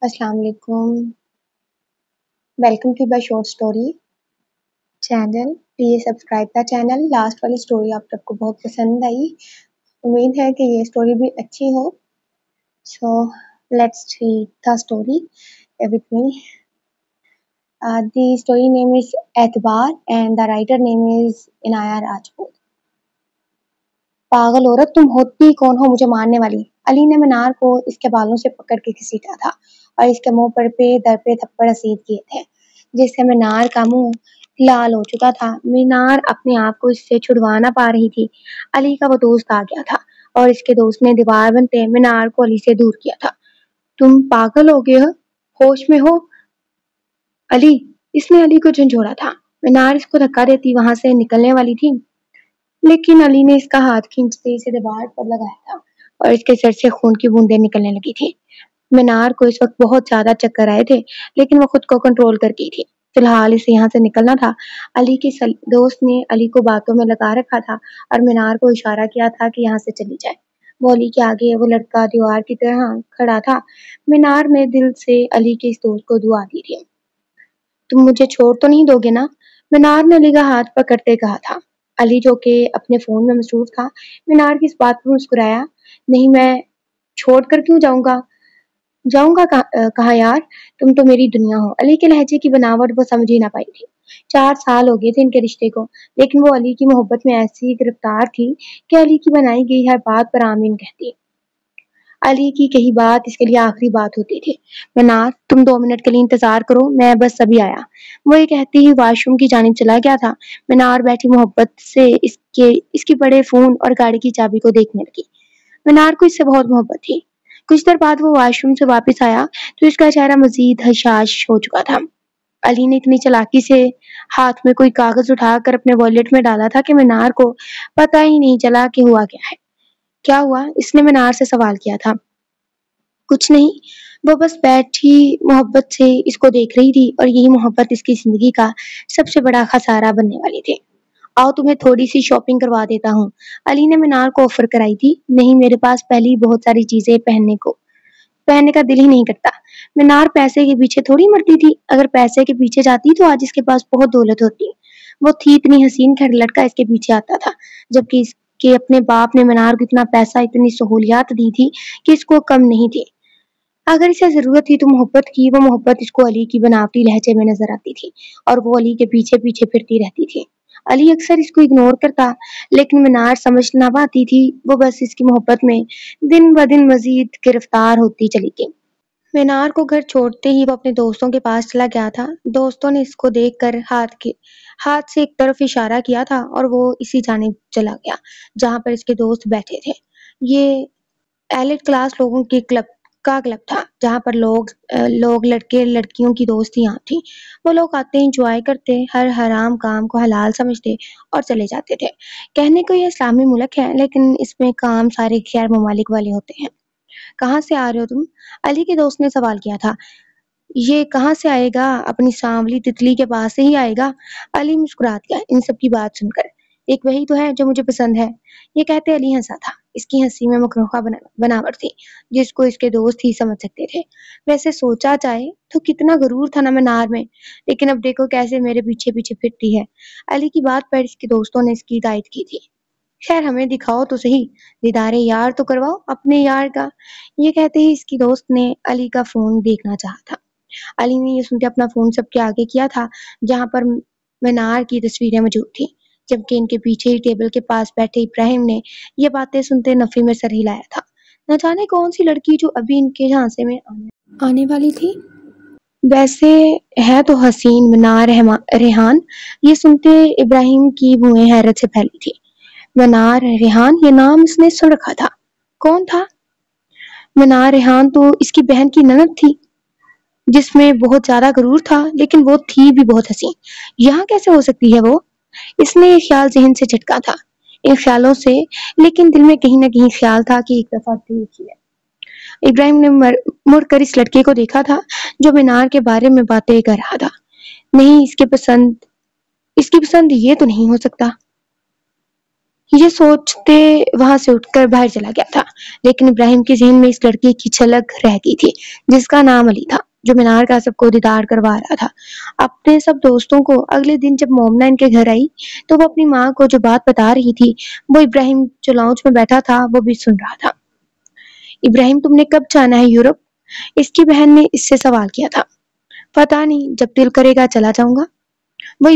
السلام علیکم. Welcome to my short story channel. Please subscribe the channel. Last والی story آپ سب کو بہت پسند آئی. امید ہے کہ یہ اسٹوری بھی اچھی ہو. So let's read the story with me. The story name is Aitbaar and the writer name is Inaya Rajput. پاگل عورت، تم ہوتی کون ہو مجھے مارنے والی؟ علی نے منار کو اس کے بالوں سے پکڑ کے گھسیٹا تھا اور اس کے منہ پر پہ در پہ تھپڑ اسید کیے تھے، جس سے منار کا منہ لال ہو چکا تھا. منار اپنے آپ کو اس سے چھڑوا نہ پا رہی تھی. علی کا وہ دوست آ گیا تھا اور اس کے دوست نے دیوار بنتے منار کو علی سے دور کیا تھا. تم پاگل ہو گئے ہو؟ ہوش میں ہو علی؟ اس نے علی کو جھنجھوڑا تھا. منار اس کو دھکا دیتی وہاں سے نکلنے والی تھی، لیکن علی نے اس کا ہاتھ کھینچتے اسے دیوار پر لگایا تھا اور اس کے سر سے خون کی بوندیں نکلنے لگی تھی. منار کو اس وقت بہت زیادہ چکر آئے تھے، لیکن وہ خود کو کنٹرول کر گئی تھی. فی الحال اسے یہاں سے نکلنا تھا. علی کے دوست نے علی کو باتوں میں لگا رکھا تھا اور منار کو اشارہ کیا تھا کہ یہاں سے چلی جائے. علی کے آگے وہ لڑکا دیوار کی طرح کھڑا تھا. منار نے دل سے علی کے اس دوست کو دعا دی تھی. تم مجھے چھوڑ تو نہیں دو گے نا؟ منار نے علی کا ہاتھ پکڑتے کہا تھا. علی جو کہ اپنے فون میں مصروف تھا منار کی اس بات پر مسکرایا. نہیں، میں چھوڑ کر کیوں جاؤں گا کہاں یار، تم تو میری دنیا ہو. علی کے لہجے کی بناوٹ وہ سمجھ ہی نہ پائی تھی. 4 سال ہو گئے تھے ان کے رشتے کو، لیکن وہ علی کی محبت میں ایسی گرفتار تھی کہ علی کی بنائی گئی ہر بات پر آمین کہتی. علی کی کہی بات اس کے لیے آخری بات ہوتی تھی. منار، تم 2 منٹ کے لیے انتظار کرو، میں بس ابھی آیا. وہ یہ کہتی ہی واش روم کی جانب چلا گیا تھا. منار بیٹھی محبت سے اس کی بڑے فون اور گاڑی کی چابی کو دیکھنے لگی. منار کو اس سے بہت محبت تھی. کچھ دیر بعد وہ واش روم سے واپس آیا تو اس کا چہرہ مزید حشاش ہو چکا تھا. علی نے اتنی چالاکی سے ہاتھ میں کوئی کاغذ اٹھا کر اپنے والیٹ میں ڈالا تھا کہ منار کو پتہ ہی نہیں چلا کہ ہوا کیا ہے. کیا ہوا؟ اس نے منار سے سوال کیا تھا. کچھ نہیں، وہ بس بیٹھی محبت سے اس کو دیکھ رہی تھی اور یہی محبت اس کی زندگی کا سب سے بڑا خسارہ بننے والی تھی. آؤ تمہیں تھوڑی سی شاپنگ کروا دیتا ہوں. علی نے منار کو آفر کرائی تھی. نہیں، میرے پاس پہلے ہی بہت ساری چیزیں پہننے کا دل ہی نہیں کرتا. منار پیسے کے پیچھے تھوڑی مرتی تھی. اگر پیسے کے پیچھے جاتی تو آج اس کے پاس بہت دولت ہوتی. وہ تھی اتنی حسین کہ ہر لڑکا اس کے پیچھے آتا تھا، جبکہ اس کے اپنے باپ نے منار کو اتنا پیسہ اتنی سہولیات دی تھی کہ اس کو کم نہیں تھی. اگر اسے ضرورت تھی تو محبت کی، وہ محبت اس کو علی کی بناوٹی لہجے میں نظر آتی تھی اور وہ علی کے پیچھے پیچھے پھرتی رہتی تھی. علی اکثر اس کو اگنور کرتا، لیکن منار سمجھ نہ پاتی تھی. وہ بس اس کی محبت میں دن بدن مزید گرفتار ہوتی چلی گئی. منار کو گھر چھوڑتے ہی وہ اپنے دوستوں کے پاس چلا گیا تھا. دوستوں نے اس کو دیکھ کر ہاتھ سے ایک طرف اشارہ کیا تھا اور وہ اسی جانب چلا گیا جہاں پر اس کے دوست بیٹھے تھے. یہ ایلٹ کلاس لوگوں کے کلب تھا جہاں پر لوگ لڑکے لڑکیوں کی دوستیاں تھیں. وہ لوگ آتے انجوائے کرتے، ہر حرام کام کو حلال سمجھتے اور چلے جاتے تھے. کہنے کو یہ اسلامی ملک ہے، لیکن اس میں کام سارے غیر ممالک والے ہوتے ہیں. کہاں سے آ رہے ہو تم؟ علی کے دوست نے سوال کیا تھا. یہ کہاں سے آئے گا؟ اپنی سانولی تتلی کے پاس سے ہی آئے گا. علی مسکرا دیا ان سب کی بات سن کر. ایک وہی تو ہے جو مجھے پسند ہے. یہ کہتے علی ہنسا تھا. اس کی ہنسی میں مکروہ بناوٹ تھی جس کو اس کے دوست ہی سمجھ سکتے تھے. ویسے سوچا جائے تو کتنا غرور تھا نا منار میں، لیکن اب دیکھو کیسے میرے پیچھے پیچھے پھرتی ہے. علی کی بات پر اس کے دوستوں نے اس کی تائید کی تھی. خیر ہمیں دکھاؤ تو صحیح، دیدار یار تو کرواؤ اپنے یار کا. یہ کہتے ہی اس کی دوست نے علی کا فون دیکھنا چاہا تھا. علی نے یہ سنتے اپنا فون سب کے آگے کیا تھا جہاں پر منار کی تصویریں موجود تھیں، جبکہ ان کے پیچھے ہی ٹیبل کے پاس بیٹھے ابراہیم نے یہ باتیں سنتے نفی میں سر ہلایا تھا. نہ جانے کون سی لڑکی جو ابھی ان کے جھانسے میں آنے والی تھی. ویسے ہے تو حسین منار ریحان. یہ سنتے ابراہیم کی بوئیں حیرت سے پھیلی تھی. منار ریحان، یہ نام اس نے سن رکھا تھا. کون تھا؟ منار ریحان تو اس کی بہن کی نند تھی، جس میں بہت زیادہ غرور تھا، لیکن وہ تھی بھی بہت حسین. یہاں کیسے ہو سکتی ہے وہ؟ اس نے یہ خیال ذہن سے جھٹکا تھا ان خیالوں سے، لیکن دل میں کہیں نہ کہیں خیال تھا کہ ایک دفعہ دیکھ لیا. ابراہیم نے مڑ کر اس لڑکے کو دیکھا تھا جو منار کے بارے میں باتیں کر رہا تھا. نہیں، اس کی پسند یہ تو نہیں ہو سکتا. یہ سوچتے وہاں سے اٹھ کر باہر چلا گیا تھا، لیکن ابراہیم کے ذہن میں اس لڑکی کی جھلک رہ گئی تھی جس کا نام علی تھا، جو مینار کا سب کو دیدار کروا رہا تھا اپنے سب دوستوں کو۔ اگلے دن جب مومنہ ان کے گھر آئی تو وہ اپنی ماں کو جو بات بتا رہی تھی وہ ابراہیم جو لاؤنج میں بیٹھا تھا وہ بھی سن رہا تھا۔ ابراہیم تم نے کب جانا ہے یورپ؟ اس کی بہن نے اس سے سوال کیا تھا۔ پتا نہیں، جب دل کرے گا چلا جاؤں گا، وہ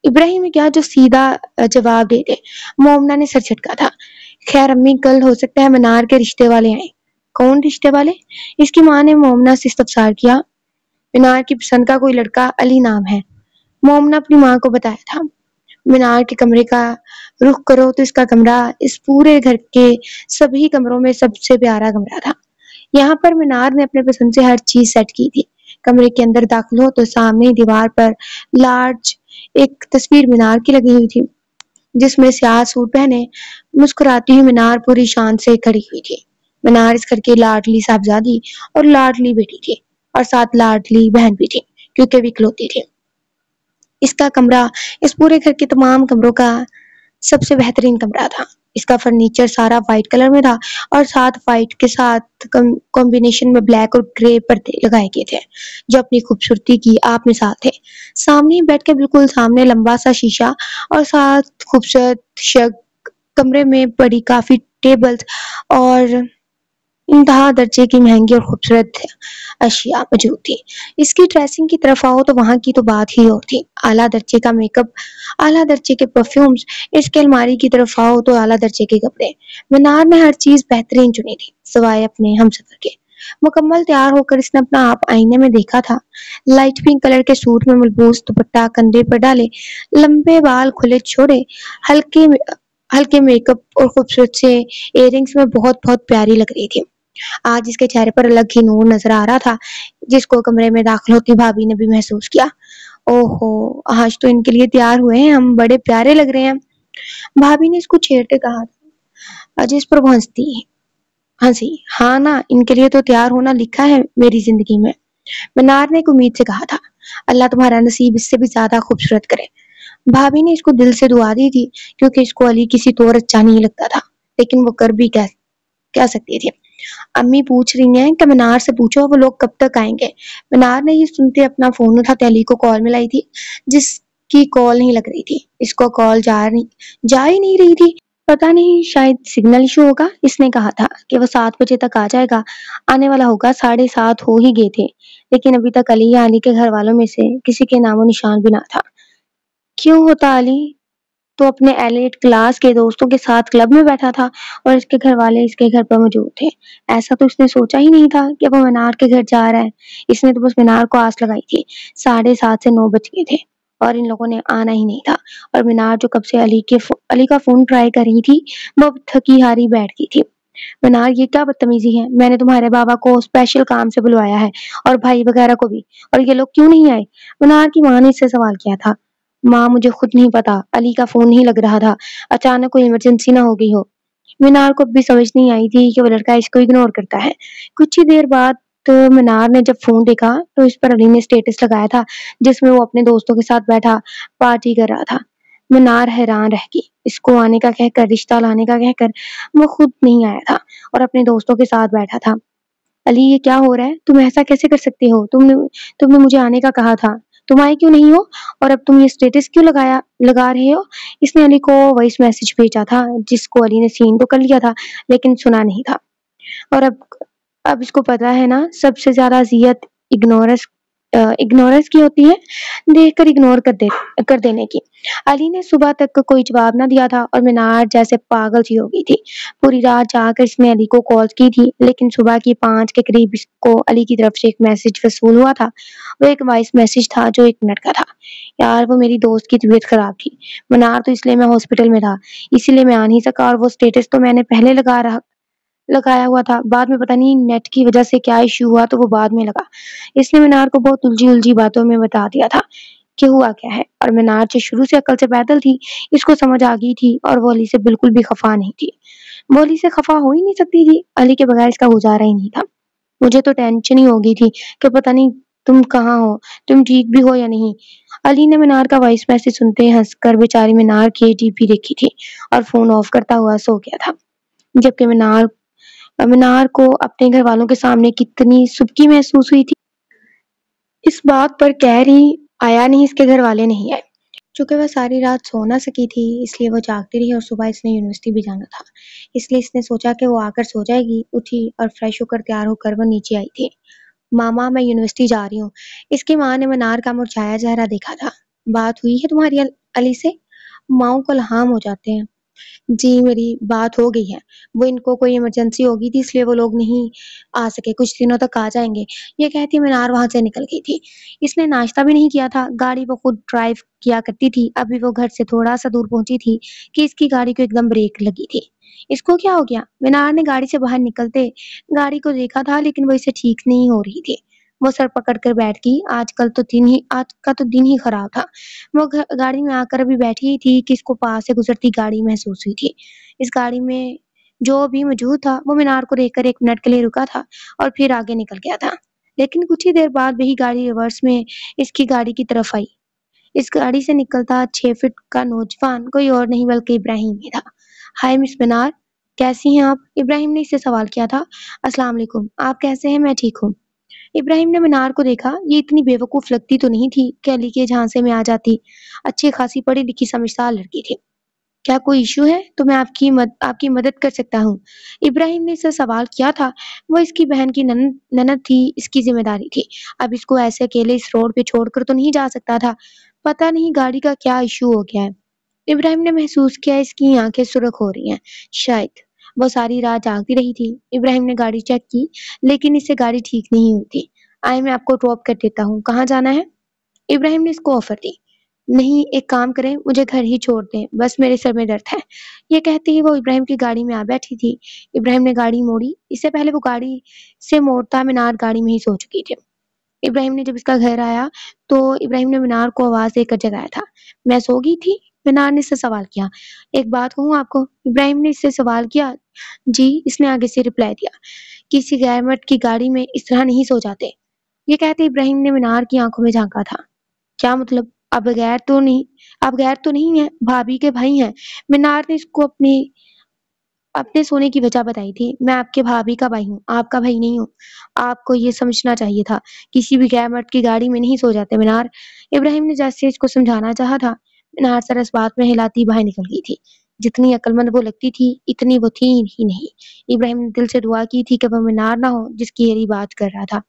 ابراہیم نے کیا جو سیدھا جواب دے دے۔ مومنہ نے سر جھٹکا تھا۔ خیر امی، کل ہو سکتا ہے منار کے رشتے والے آئیں۔ کون رشتے والے؟ اس کی ماں نے مومنہ سے استفسار کیا۔ منار کی پسند کا کوئی لڑکا علی نام ہے، مومنہ اپنی ماں کو بتایا تھا۔ منار کے کمرے کا رخ کرو تو اس کا کمرہ اس پورے گھر کے سبھی کمروں میں سب سے پیارا کمرہ تھا۔ یہاں پر منار نے اپنے پسند سے ہر چیز سیٹ کی تھی۔ کمرے کے اندر داخل ہو تو سامنے دیوار پر لارج ایک تصویر منار کی لگی ہوئی تھی، جس میں سیاہ سوٹ پہنے مسکراتی ہوئی منار پوری شان سے کھڑی ہوئی تھی۔ منار اس گھر کی لاڈلی صاحبزادی اور لاڈلی بیٹی تھی، اور ساتھ لاڈلی بہن بھی تھی کیونکہ وہ اکلوتی تھی۔ اس کا کمرہ اس پورے گھر کے تمام کمروں کا سب سے بہترین کمرہ تھا۔ اس کا فرنیچر سارا وائٹ کلر میں تھا، اور ساتھ وائٹ کے ساتھ کمبینیشن میں بلیک اور گرے پردے لگائے گئے تھے جو اپنی خوبصورتی کی آپ مثال تھے۔ سامنے بیٹھ کے بالکل سامنے لمبا سا شیشہ، اور ساتھ خوبصورت شگ کمرے میں بڑی کافی ٹیبلز اور انتہا درجے کی مہنگی اور خوبصورت اشیاء موجود تھی۔ اس کی ڈریسنگ کی طرف آؤ تو وہاں کی تو بات ہی اور تھی۔ اعلیٰ درجے کا میک اپ، اعلیٰ درجے کے پرفیومز، اس کے الماری کی طرف آؤ تو اعلیٰ درجے کے کپڑے۔ منار نے ہر چیز بہترین چنی تھی سوائے اپنے ہمسفر کے۔ مکمل تیار ہو کر اس نے اپنا آپ آئینے میں دیکھا تھا۔ لائٹ پنک کلر کے سوٹ میں ملبوس دوپٹہ کندھے پر ڈالے، لمبے بال کھلے چھوڑے، ہلکے میک اپ اور خوبصورت سے ایئر رنگس میں بہت بہت پیاری لگ رہی تھی۔ آج اس کے چہرے پر الگ ہی نور نظر آ رہا تھا جس کو کمرے میں داخل ہوتی بھابھی نے بھی محسوس کیا۔ اوہو، آج تو ان کے لیے تیار ہوئے ہیں، ہم بڑے پیارے لگ رہے ہیں، بھابھی نے اس کو چھیڑتے کہا تھا، جس پر وہ ہنسی۔ ہاں نا، ان کے لیے تو تیار ہونا لکھا ہے میری زندگی میں، منار نے ایک امید سے کہا تھا۔ اللہ تمہارا نصیب اس سے بھی زیادہ خوبصورت کرے۔ بھابھی نے اس کو دل سے دعا دی تھی کیونکہ اس کو علی کسی طور اچھا نہیں لگتا تھا، لیکن وہ کر بھی کہہ سکتی تھی۔ امی پوچھ رہی ہیں کہ منار سے پوچھو وہ لوگ کب تک آئیں گے۔ منار نے یہ سنتے اپنا فون اٹھاتے علی کو کال ملائی تھی، جس کی کال نہیں لگ رہی تھی۔ اس کو کال جا ہی نہیں رہی تھی۔ پتا نہیں، شاید سگنل ایشو ہوگا۔ اس نے کہا تھا کہ وہ 7 بجے تک آ جائے گا، آنے والا ہوگا، 7:30 ہو ہی گئے تھے، لیکن ابھی تک علی یا علی کے گھر والوں میں سے کسی کے نام و نشان بھی نہ تھا۔ کیوں ہوتا علی تو اپنے ایلیٹ کلاس کے دوستوں کے ساتھ کلب میں بیٹھا تھا، اور اس کے گھر والے اس کے گھر پر موجود تھے۔ ایسا تو اس نے سوچا ہی نہیں تھا کہ وہ منار کے گھر جا رہا ہے۔ اس نے تو بس منار کو آس لگائی تھی۔ 7:30 سے 9 بج گئے تھے اور ان لوگوں نے آنا ہی نہیں تھا، اور منار جو کب سے علی کا فون ٹرائی کر رہی تھی وہ تھکی ہاری بیٹھ گئی تھی۔ منار، یہ کیا بدتمیزی ہے؟ میں نے تمہارے بابا کو اسپیشل کام سے بلوایا ہے اور بھائی وغیرہ کو بھی، اور یہ لوگ کیوں نہیں آئے؟ منار کی ماں نے اس سے سوال کیا تھا۔ ماں، مجھے خود نہیں پتا، علی کا فون نہیں لگ رہا تھا، اچانک کوئی ایمرجنسی نہ ہو گئی ہو۔ منار کو بھی سمجھ نہیں آئی تھی کہ وہ لڑکا اس کو اگنور کرتا ہے۔ کچھ ہی دیر بعد منار نے جب فون دیکھا تو اس پر علی نے اسٹیٹس لگایا تھا جس میں وہ اپنے دوستوں کے ساتھ بیٹھا پارٹی کر رہا تھا۔ منار حیران رہ گئی۔ اس کو آنے کا کہہ کر، رشتہ لانے کا کہہ کر وہ خود نہیں آیا تھا اور اپنے دوستوں کے ساتھ بیٹھا تھا۔ علی، یہ کیا ہو رہا ہے؟ تم ایسا کیسے کر سکتے ہو؟ تم نے مجھے آنے کا کہا تھا، تم آئے کیوں نہیں ہو؟ اور اب تم یہ اسٹیٹس کیوں لگا رہے ہو؟ اس نے علی کو وائس میسج بھیجا تھا جس کو علی نے سین تو کر لیا تھا لیکن سنا نہیں تھا، اور اب اس کو پتا ہے نا، سب سے زیادہ اذیت اگنورنس کی ہوتی ہے، دیکھ کر اگنور کر دینے کی۔ علی نے صبح تک کوئی جواب نہ دیا تھا اور منار جیسے پاگل سی ہو گئی تھی۔ پوری رات جا کر اس نے علی کو کال کی تھی، لیکن صبح کی 5 کے قریب اس کو علی کی طرف سے ایک میسج وصول ہوا تھا۔ وہ ایک وائس میسج تھا جو 1 منٹ کا تھا۔ یار، وہ میری دوست کی طبیعت خراب تھی منار، تو اس لیے میں ہاسپٹل میں تھا، اسی لیے میں آ نہیں سکا، اور وہ اسٹیٹس تو میں نے پہلے لگایا ہوا تھا، بعد میں پتہ نہیں نیٹ کی وجہ سے کیا ایشو ہوا تو وہ بعد میں لگا۔ اس نے منار کو بہت الجھی باتوں میں بتا دیا تھا کہ ہوا کیا ہے، اور منار جو شروع سے عقل سے پیدل تھی اس کو سمجھ آ گئی تھی، اور وہ علی سے بالکل بھی خفا نہیں تھی۔ وہ علی سے خفا ہو ہی نہیں سکتی تھی، علی کے بغیر اس کا گزارا ہی نہیں تھا۔ مجھے تو ٹینشن ہی ہو گئی تھی کہ پتہ نہیں तुम कहाँ हो? तुम ठीक भी हो या नहीं? अली ने मीनार का वॉइस मैसेज सुनते ही हंसकर बेचारी मीनार की डीपी देखी थी और फोन ऑफ करता हुआ सो गया था। जबकि मीनार को अपने घर वालों के सामने कितनी सुबकी महसूस हुई थी। इस बात पर कह रही आया नहीं, इसके घर वाले नहीं आए। चूंकि वह सारी रात सो ना सकी थी, इसलिए वो जागती रही और सुबह इसने यूनिवर्सिटी भी जाना था। इसलिए इसने सोचा कि वो आकर सो जाएगी। उठी और फ्रेश होकर तैयार होकर वो नीचे आई थी। मामा, मैं यूनिवर्सिटी जा रही हूँ। इसकी माँ ने मनार का मुरझाया चेहरा देखा था। बात हुई है तुम्हारी अली से? माओ को इल्हाम हो जाते हैं। जी, मेरी बात हो गई है। वो इनको कोई इमरजेंसी हो गई थी, इसलिए वो लोग नहीं आ सके। कुछ दिनों तक आ जाएंगे। ये कहती मीनार वहां से निकल गई थी। इसने नाश्ता भी नहीं किया था। गाड़ी वो खुद ड्राइव किया करती थी। अभी वो घर से थोड़ा सा दूर पहुंची थी कि इसकी गाड़ी को एकदम ब्रेक लगी थी। इसको क्या हो गया? मीनार ने गाड़ी से बाहर निकलते गाड़ी को देखा था, लेकिन वो इसे ठीक नहीं हो रही थी। वो सर पकड़ कर बैठ गई। आज का तो दिन ही खराब था। वो गाड़ी में आकर अभी बैठी ही थी कि इसको पास से गुजरती गाड़ी महसूस हुई थी। इस गाड़ी में जो भी मौजूद था वो मीनार को देखकर 1 मिनट के लिए रुका था और फिर आगे निकल गया था। लेकिन कुछ ही देर बाद वही गाड़ी रिवर्स में इसकी गाड़ी की तरफ आई। इस गाड़ी से निकलता 6 फीट का नौजवान कोई और नहीं बल्कि इब्राहिम ही था। हाय मिस मीनार, कैसी हैं आप? इब्राहिम ने इससे सवाल किया था। अस्सलाम वालेकुम, आप कैसे हैं? मैं ठीक हूँ। इब्राहिम ने मीनार को देखा। ये इतनी बेवकूफ लगती तो नहीं थी कि अली के झांसे में आ जाती। अच्छी खासी पढ़ी लिखी समझदार लड़की थी। क्या कोई इशू है तो मैं आपकी मदद कर सकता हूँ? इब्राहिम ने इससे सवाल किया था। वो इसकी बहन की ननद थी, इसकी जिम्मेदारी थी। अब इसको ऐसे अकेले इस रोड पे छोड़कर तो नहीं जा सकता था। पता नहीं गाड़ी का क्या इशू हो गया है। इब्राहिम ने महसूस किया इसकी आंखें सुर्ख हो रही हैं। शायद वो सारी रात जागती रही थी। इब्राहिम ने गाड़ी चेक की, लेकिन इससे गाड़ी ठीक नहीं हुई थी। आए, मैं आपको ड्रॉप कर देता हूँ। कहाँ जाना है? इब्राहिम ने इसको ऑफर दी। नहीं, एक काम करें, मुझे घर ही छोड़ दें, बस मेरे सर में दर्द है। ये कहते ही वो इब्राहिम की गाड़ी में आ बैठी थी। इब्राहिम ने गाड़ी मोड़ी। इससे पहले वो गाड़ी से मोड़ता मीनार गाड़ी में ही सो चुकी थी। इब्राहिम ने जब इसका घर आया तो इब्राहिम ने मीनार को आवाज देकर जगाया था। मैं सो गई थी? मीनार ने इससे सवाल किया। एक बात कहूँ आपको? इब्राहिम ने इससे सवाल किया। जी, इसने आगे से रिप्लाई दिया। किसी गैर मर्द की गाड़ी में इस तरह नहीं सो जाते। ये कहते इब्राहिम ने मीनार की आंखों में झांका था। क्या मतलब? आप गैर तो नहीं है, भाभी के भाई हैं। मीनार ने इसको अपने सोने की वजह बताई थी। मैं आपके भाभी का भाई हूँ, आपका भाई नहीं हूँ। आपको ये समझना चाहिए था। किसी भी गैर मर्द की गाड़ी में नहीं सो जाते मीनार। इब्राहिम ने जैसे इसको समझाना चाहा था, मीनार सर इस बात में हिलाती बाहर निकल गई थी। जितनी अक्लमंद वो लगती थी, इतनी वो थी ही नहीं। इब्राहिम ने दिल से दुआ की थी कि वह मीनार ना हो जिसकी ये बात कर रहा था।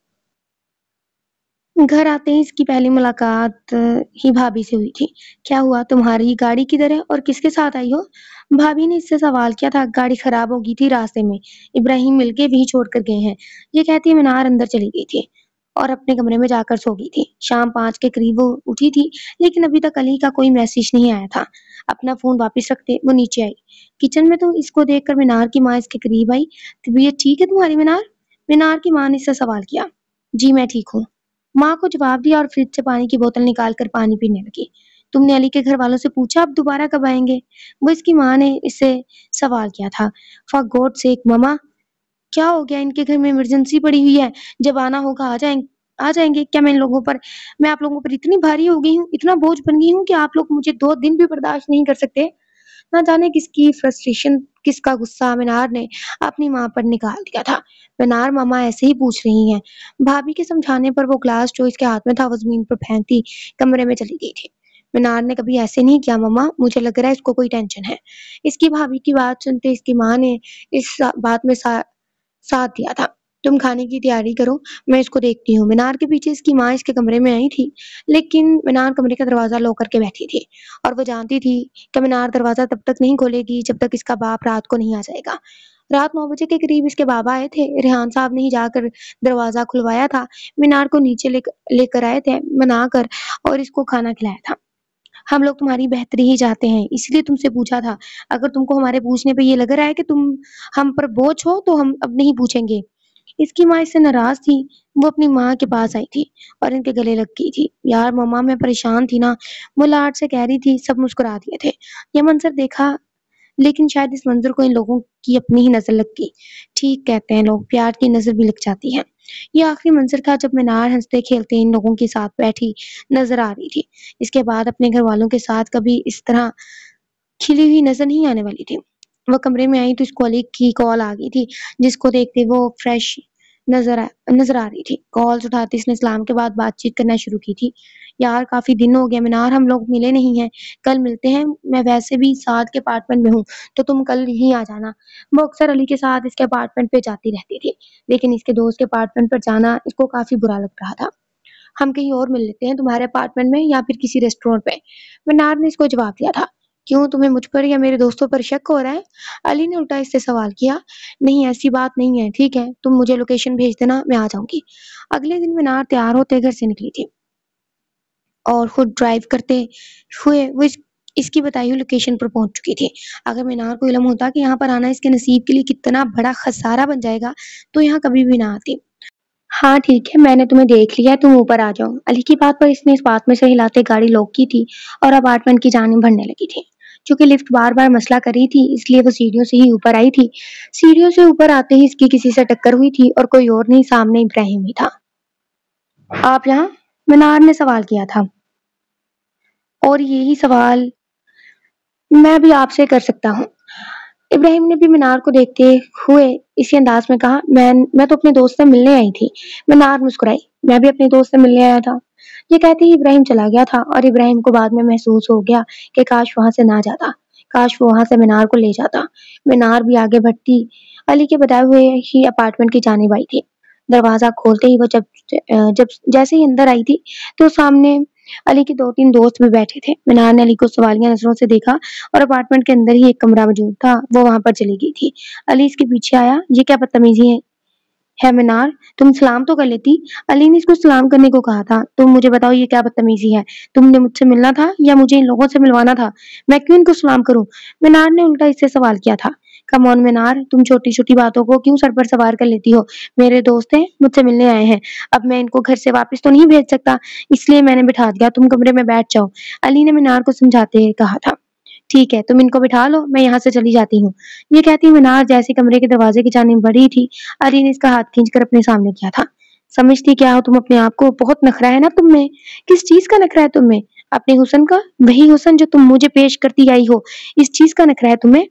घर आते ही इसकी पहली मुलाकात ही भाभी से हुई थी। क्या हुआ? तुम्हारी गाड़ी किधर है और किसके साथ आई हो? भाभी ने इससे सवाल किया था। गाड़ी खराब हो गई थी रास्ते में। इब्राहिम मिलके भी छोड़ कर गए हैं। ये कहती मीनार अंदर चली गई थी और अपने कमरे में जाकर सो गई थी। शाम 5 के करीब वो उठी थी, लेकिन अभी तक अली का कोई मैसेज नहीं आया था। अपना फोन वापस रखते वो नीचे आई। किचन में तो इसको देखकर मीनार की माँ इसके करीब आई। तबीयत ठीक है तुम्हारी मीनार? मीनार की माँ ने इससे सवाल किया। जी, मैं ठीक हूँ। माँ को जवाब दिया और फ्रिज से पानी की बोतल निकाल कर पानी पीने लगी। तुमने अली के घर वालों से पूछा अब दोबारा कब आएंगे? वो इसकी माँ ने इससे सवाल किया था। फॉर गॉड सेक ममा, क्या हो गया? इनके घर में इमरजेंसी पड़ी हुई है। जब आना होगा आ जाएंगे। क्या मैं आप लोगों पर इतनी भारी हो गई हूँ, इतना बोझ बन गई हूँ कि आप लोग मुझे 2 दिन भी बर्दाश्त नहीं कर सकते? ना जाने किसकी फ्रस्ट्रेशन, किसका गुस्सा मीनार ने अपनी माँ पर निकाल दिया था। मीनार, मामा ऐसे ही पूछ रही हैं। भाभी के समझाने पर वो ग्लास जो इसके हाथ में था वो जमीन पर फेंकती कमरे में चली गई थी। मीनार ने कभी ऐसे नहीं किया मम्मा, मुझे लग रहा है इसको कोई टेंशन है। इसकी भाभी की बात सुनते इसकी माँ ने बात में साथ दिया था। तुम खाने की तैयारी करो, मैं इसको देखती हूँ। मीनार के पीछे इसकी माँ इसके कमरे में आई थी, लेकिन मीनार कमरे का दरवाजा लॉक करके बैठी थी और वो जानती थी कि मीनार दरवाजा तब तक नहीं खोलेगी जब तक इसका बाप रात को नहीं आ जाएगा। रात 9 बजे के करीब इसके बाबा आए थे। रेहान साहब ने ही जाकर दरवाजा खुलवाया था। मीनार को नीचे लेकर आए थे मनाकर और इसको खाना खिलाया था। हम लोग तुम्हारी बेहतरी ही चाहते हैं, इसलिए तुमसे पूछा था। अगर तुमको हमारे पूछने पे ये लग रहा है कि तुम हम पर बोझ हो तो हम अब नहीं पूछेंगे। इसकी माँ इससे नाराज थी। वो अपनी माँ के पास आई थी और इनके गले लग गई थी। यार मम्मा, मैं परेशान थी ना। वो लाड से कह रही थी। सब मुस्कुरा दिए थे। ये मंजर देखा لیکن شاید اس منظر کو ان لوگوں کی اپنی ہی نظر لگ گئی۔ ٹھیک کہتے ہیں لوگ، پیار کی نظر بھی لگ جاتی ہے۔ یہ آخری منظر تھا جب مینار ہنستے کھیلتے ان لوگوں کے ساتھ بیٹھی نظر آ رہی تھی۔ اس کے بعد اپنے گھر والوں کے ساتھ کبھی اس طرح کھلی ہوئی نظر نہیں آنے والی تھی۔ وہ کمرے میں آئی تو اس کو علی کی کال آ گئی تھی، جس کو دیکھتے وہ فریش نظر آ رہی تھی۔ کالز اٹھاتے اس نے سلام کے بعد بات چیت کرنا شروع کی تھی۔ یار کافی دن ہو گیا مینار، ہم لوگ ملے نہیں ہیں، کل ملتے ہیں، میں ویسے بھی ساتھ کے اپارٹمنٹ میں ہوں تو تم کل ہی آ جانا۔ وہ اکثر علی کے ساتھ اس کے اپارٹمنٹ پہ جاتی رہتی تھی، لیکن اس کے دوست کے اپارٹمنٹ پر جانا اس کو کافی برا لگ رہا تھا۔ ہم کہیں اور مل لیتے ہیں، تمہارے اپارٹمنٹ میں یا پھر کسی ریسٹورینٹ پہ، مینار نے اس کو جواب دیا تھا۔ کیوں، تمہیں مجھ پر یا میرے دوستوں پر شک ہو رہا ہے؟ علی نے الٹا اس سے سوال کیا۔ نہیں ایسی بات نہیں ہے، ٹھیک ہے تم مجھے لوکیشن بھیج دینا، میں آ جاؤں گی۔ اگلے دن مینار تیار ہوتے گھر سے نکلی تھی اور خود ڈرائیو کرتے ہوئے وہ اس کی بتائی ہوئی لوکیشن پر پہنچ چکی تھی۔ اگر مینار کو علم ہوتا کہ یہاں پر آنا اس کے نصیب کے لیے کتنا بڑا خسارہ بن جائے گا تو یہاں کبھی بھی نہ آتی۔ ہاں ٹھیک ہے، میں نے تمہیں دیکھ لیا، تم اوپر آ جاؤ۔ علی کی بات پر اس نے اس بات میں سے ہلاتے گاڑی لاک کی تھی اور اپارٹمنٹ کی جانب بڑھنے لگی تھی۔ چونکہ لفٹ بار بار مسئلہ کر رہی تھی اس لیے وہ سیڑھیوں سے ہی اوپر آئی تھی۔ سیڑھیوں سے اوپر آتے ہی اس کی کسی سے ٹکر ہوئی تھی اور کوئی اور نہیں، سامنے ابراہیم ہی تھا۔ آپ یہاں؟ مینار نے سوال کیا تھا، اور یہی سوال میں بھی آپ سے کر سکتا ہوں۔ ابراہیم نے بھی مینار کو دیکھتے ہوئے اسی انداز میں کہا، میں تو اپنے دوست سے ملنے آئی تھی۔ مینار مسکرائی، میں بھی اپنے دوست سے ملنے آیا تھا۔ یہ کہتے ہی ابراہیم چلا گیا تھا اور ابراہیم کو بعد میں محسوس ہو گیا کہ کاش وہاں سے نہ جاتا، کاش وہ وہاں سے مینار کو لے جاتا۔ مینار بھی آگے بڑھتی علی کے بتائے ہوئے ہی اپارٹمنٹ کی جانب آئی تھی۔ دروازہ کھولتے ہی وہ جب جیسے ہی اندر آئی تھی تو سامنے علی کے 2-3 دوست بھی بیٹھے تھے۔ مینار نے علی کو سوالیہ نظروں سے دیکھا اور اپارٹمنٹ کے اندر ہی ایک کمرہ موجود تھا، وہ وہاں پر چلی گئی تھی۔ علی اس کے پیچھے آیا، یہ کیا بدتمیزی ہے مینار، تم سلام تو کر لیتی۔ علی نے اس کو سلام کرنے کو کہا تھا۔ تم مجھے بتاؤ یہ کیا بدتمیزی ہے، تم نے مجھ سے ملنا تھا یا مجھے ان لوگوں سے ملوانا تھا؟ میں کیوں ان کو سلام کروں؟ مینار نے الٹا اس سے سوال کیا تھا۔ کم آن مینار، تم چھوٹی چھوٹی باتوں کو کیوں سر پر سوار کر لیتی ہو؟ میرے دوست ہیں، مجھ سے ملنے آئے ہیں، اب میں ان کو گھر سے واپس تو نہیں بھیج سکتا، اس لیے میں نے بٹھا دیا، تم کمرے میں بیٹھ جاؤ، علی نے مینار کو سمجھاتے ہوئے کہا تھا۔ ٹھیک ہے تم ان کو بٹھا لو، میں یہاں سے چلی جاتی ہوں۔ یہ کہتی مینار جیسے کمرے کے دروازے کی جانب بڑھی تھی، علی نے اس کا ہاتھ کھینچ کر اپنے سامنے کیا تھا۔ سمجھتی کیا ہو تم اپنے آپ کو؟ بہت نخرہ ہے نا تم میں۔ کس چیز کا نخرہ ہے تم میں؟ اپنے حسن کا، وہی حسن جو تم مجھے پیش کرتی آئی ہو، اس چیز کا نخرہ ہے تمہیں؟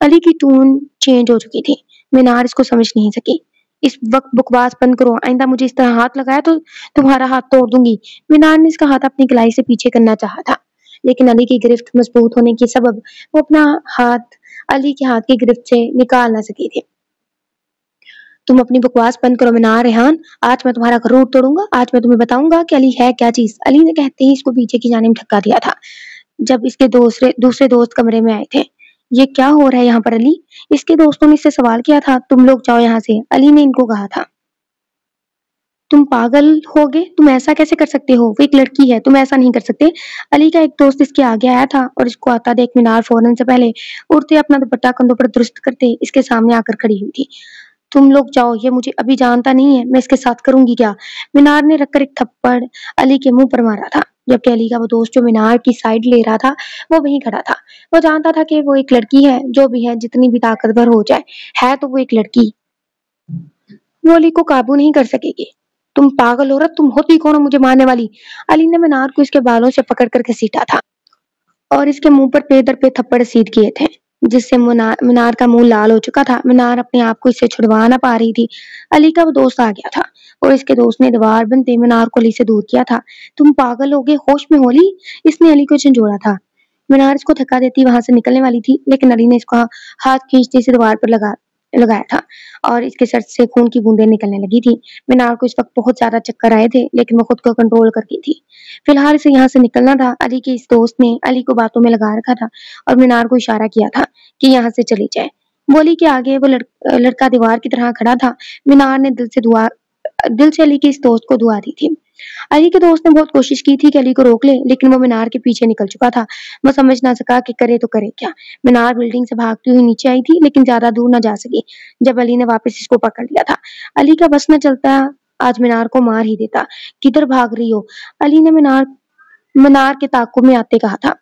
علی کی ٹون چینج ہو چکی تھی۔ مینار اس کو سمجھ نہیں سکی۔ اس وقت بکواس بند کرو، آئندہ مجھے اس طرح ہاتھ لگایا تو تمہارا ہاتھ توڑ دوں گی۔ مینار نے اس کا ہاتھ اپنی کلائی سے پیچھے کرنا چاہا تھا، لیکن علی کی گرفت مضبوط ہونے کے سبب وہ اپنا ہاتھ علی کے ہاتھ کی گرفت سے نکال نہ سکی تھی۔ تم اپنی بکواس بند کرو مینار ریحان، آج میں تمہارا غرور توڑوں گا، آج میں تمہیں بتاؤں گا کہ علی ہے کیا چیز۔ علی نے کہتے ہی اس کو پیچھے کی جانب دھکا دیا تھا جب اس کے دوسرے دوست کمرے میں آئے تھے۔ یہ کیا ہو رہا ہے یہاں پر علی؟ اس کے دوستوں نے اس سے سوال کیا تھا۔ تم لوگ جاؤ یہاں سے، علی نے ان کو کہا تھا۔ تم پاگل ہو گے، تم ایسا کیسے کر سکتے ہو، وہ ایک لڑکی ہے، تم ایسا نہیں کر سکتے۔ علی کا ایک دوست اس کے آگے آیا تھا اور اس کو آتا دیکھ مینار فوراً سے پہلے اڑتے اپنا دوپٹہ کندھوں پر درست کرتے اس کے سامنے آ کر کھڑی ہوئی تھی۔ تم لوگ جاؤ، یہ مجھے ابھی جانتا نہیں ہے، میں اس کے ساتھ کروں گی کیا؟ مینار نے رکھ کر ایک تھپڑ علی کے منہ پر مارا تھا، جبکہ علی کا وہ دوست جو مینار کی سائڈ لے رہا تھا وہ وہیں کھڑا تھا۔ وہ جانتا تھا کہ وہ ایک لڑکی ہے، جو بھی ہے، جتنی بھی طاقتور ہو جائے، ہے تو وہ ایک لڑکی، وہ علی کو قابو نہیں کر سکے گی۔ تم پاگل عورت، تم ہوتی کون ہو مجھے مارنے والی؟ علی نے مینار کو اس کے بالوں سے پکڑ کر گھسیٹا تھا اور اس کے منہ پر پے در پے تھپڑ رسید کیے تھے، جس سے مینار کا منہ لال ہو چکا تھا۔ مینار اپنے آپ کو اس سے چھڑوا نہ پا رہی تھی۔ علی کا وہ دوست آ گیا تھا اور اس کے دوست نے دیوار بنتے مینار کو علی سے دور کیا تھا۔ تم پاگل ہو گئے، ہوش میں ہو علی؟ اس نے علی کو جھنجھوڑا تھا۔ مینار اس کو دھکا دیتی وہاں سے نکلنے والی تھی، لیکن علی نے اس کا ہاتھ کھینچتے اسے دیوار پر لگایا تھا اور اس کے سر سے خون کی بوندیں نکلنے لگی تھی۔ مینار کو اس وقت بہت زیادہ چکر آئے تھے، لیکن وہ خود کو کنٹرول کر گئی تھی۔ فی الحال اسے یہاں سے نکلنا تھا۔ علی کے اس دوست نے علی کو باتوں میں لگا رکھا تھا اور مینار کو اشارہ کیا تھا کہ یہاں سے چلی جائے۔ وہ علی کے آگے وہ لڑکا دیوار کی طرح کھڑا تھا۔ مینار نے دل سے علی کے اس دوست کو دعا دی تھی۔ علی کے دوست نے بہت کوشش کی تھی کہ علی کو روک لے، لیکن وہ مینار کے پیچھے نکل چکا تھا۔ وہ سمجھ نہ سکا کہ کرے تو کرے کیا۔ مینار بلڈنگ سے بھاگتی ہوئی نیچے آئی تھی، لیکن زیادہ دور نہ جا سکی جب علی نے واپس اس کو پکڑ لیا تھا۔ علی کا بس نہ چلتا، آج مینار کو مار ہی دیتا۔ کدھر بھاگ رہی ہو؟ علی نے مینار کے تعاقب میں آتے کہا تھا۔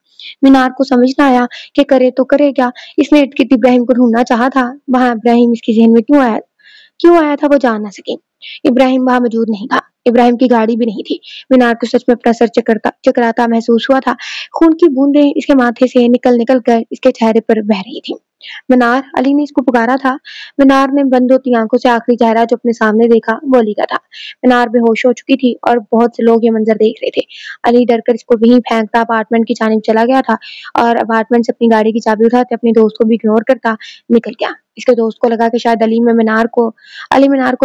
मीनार को समझ ना आया कि करे तो करे क्या। इसने इर्द गिर्द इब्राहिम को ढूंढना चाहा था, वहां इब्राहिम इसके जहन में क्यों आया था वो जान ना सके। इब्राहिम वहां मौजूद नहीं था, इब्राहिम की गाड़ी भी नहीं थी। मीनार को सच में अपना सर चकराता महसूस हुआ था। खून की बूंदें इसके माथे से निकल निकल कर इसके चेहरे पर बह रही थी। मीनार, अली ने इसको पुकारा था। मीनार ने बंद होती आंखों से आखिरी चेहरा जो अपने सामने देखा वो अली का था। मीनार बेहोश हो चुकी थी और बहुत से लोग ये मंजर देख रहे थे। अली डरकर इसको वहीं फेंकता अपार्टमेंट की जानिब चला गया था और अपार्टमेंट से अपनी गाड़ी की चाबी उठाते अपने दोस्त को भी इग्नोर करता निकल गया। इसके दोस्त को लगा कि शायद अली मीनार को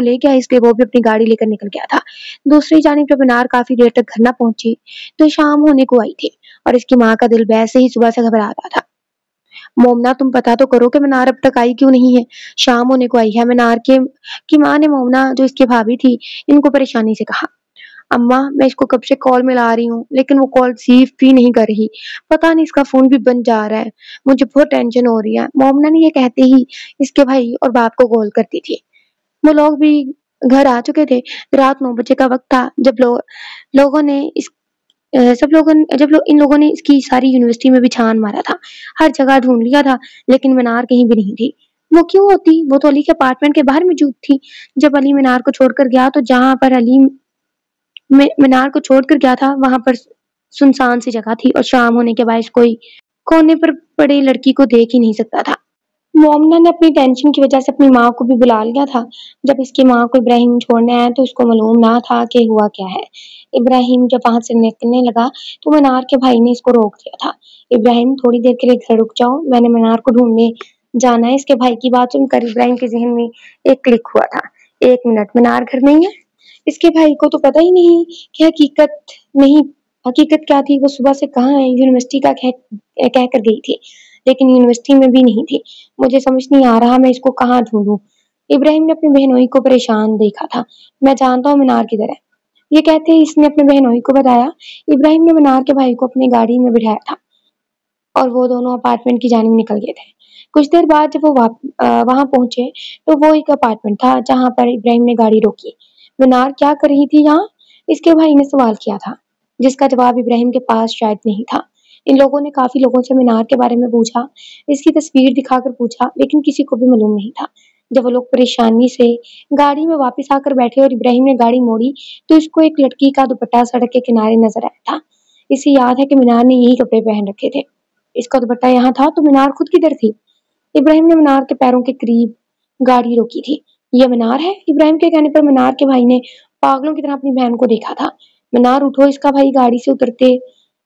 ले गया, इसलिए वो भी अपनी गाड़ी लेकर निकल गया था। दूसरी जानिब जब मीनार काफी देर तक घर ना पहुंची तो शाम होने को आई थी और इसकी माँ का दिल वैसे ही सुबह से घबरा रहा था। मोमना, तुम पता तो करो कि मीनार अब तक आई क्यों नहीं है। शाम होने को आई है। मीनार के की माँ ने मोमना, जो इसकी भाभी थी, इनको परेशानी से कहा। अम्मा, मैं इसको कब से कॉल मिला रही हूँ लेकिन वो कॉल रिसीव भी नहीं कर रही। पता नहीं इसका फोन भी बंद जा रहा है। मुझे बहुत टेंशन हो रही है। मोमना ने ये कहते ही इसके भाई और बाप को कॉल करती थी। वो लोग भी घर आ चुके थे। रात 9 बजे का वक्त था जब लोगों ने इस सब लोगों ने जब लो, इन लोगों ने इसकी सारी यूनिवर्सिटी में भी छान मारा था। हर जगह ढूंढ लिया था लेकिन मीनार कहीं भी नहीं थी। वो क्यों होती? वो तो अली के अपार्टमेंट के बाहर मौजूद थी। जब अली मीनार को छोड़कर गया तो जहां पर अली मीनार को छोड़कर गया था वहां पर सुनसान सी जगह थी और शाम होने के बाद कोई कोने पर पड़े लड़की को देख ही नहीं सकता था। मोमना ने अपनी टेंशन की वजह से अपनी माँ को भी बुला लिया था। जब इसकी माँ को इब्राहिम छोड़ने आया तो उसको मालूम ना था कि हुआ क्या है। इब्राहिम जब वहां से निकलने लगा तो मीनार के भाई ने इसको रोक दिया था। इब्राहिम, थोड़ी देर के लिए घर रुक जाओ, मैंने मीनार को ढूंढने जाना है। इसके भाई की बात सुनकर इब्राहिम के जहन में एक क्लिक हुआ था। 1 मिनट, मीनार घर नहीं है? इसके भाई को तो पता ही नहीं कि हकीकत क्या थी। वो सुबह से कहाँ है? यूनिवर्सिटी का कह कर गई थी लेकिन यूनिवर्सिटी में भी नहीं थी। मुझे समझ नहीं आ रहा मैं इसको कहाँ ढूंढूं। इब्राहिम ने अपनी बहनोई को परेशान देखा था। मैं जानता हूँ मीनार किधर है। ये कहते ही इसने अपने बहनोई को बताया। इब्राहिम ने मीनार के भाई को अपनी गाड़ी में बिठाया था और वो दोनों अपार्टमेंट की जानिब निकल गए थे। कुछ देर बाद जब वो वहां पहुंचे तो वो एक अपार्टमेंट था जहां पर इब्राहिम ने गाड़ी रोकी। मीनार क्या कर रही थी यहाँ? इसके भाई ने सवाल किया था, जिसका जवाब इब्राहिम के पास शायद नहीं था। इन लोगों ने काफी लोगों से मीनार के बारे में पूछा, इसकी तस्वीर दिखाकर पूछा, लेकिन किसी को भी मालूम नहीं था। जब वो लोग परेशानी से गाड़ी में वापस आकर बैठे और इब्राहिम ने गाड़ी मोड़ी तो इसको एक लड़की का दुपट्टा सड़क के किनारे नजर आया था। इसे याद है कि मीनार ने यही कपड़े पहन रखे थे। इसका दुपट्टा यहाँ था तो मीनार खुद किधर थी? इब्राहिम ने मीनार के पैरों के करीब गाड़ी रोकी थी। ये मीनार है? इब्राहिम के कहने पर मीनार के भाई ने पागलों की तरह अपनी बहन को देखा था। मीनार, उठो। इसका भाई गाड़ी से उतरते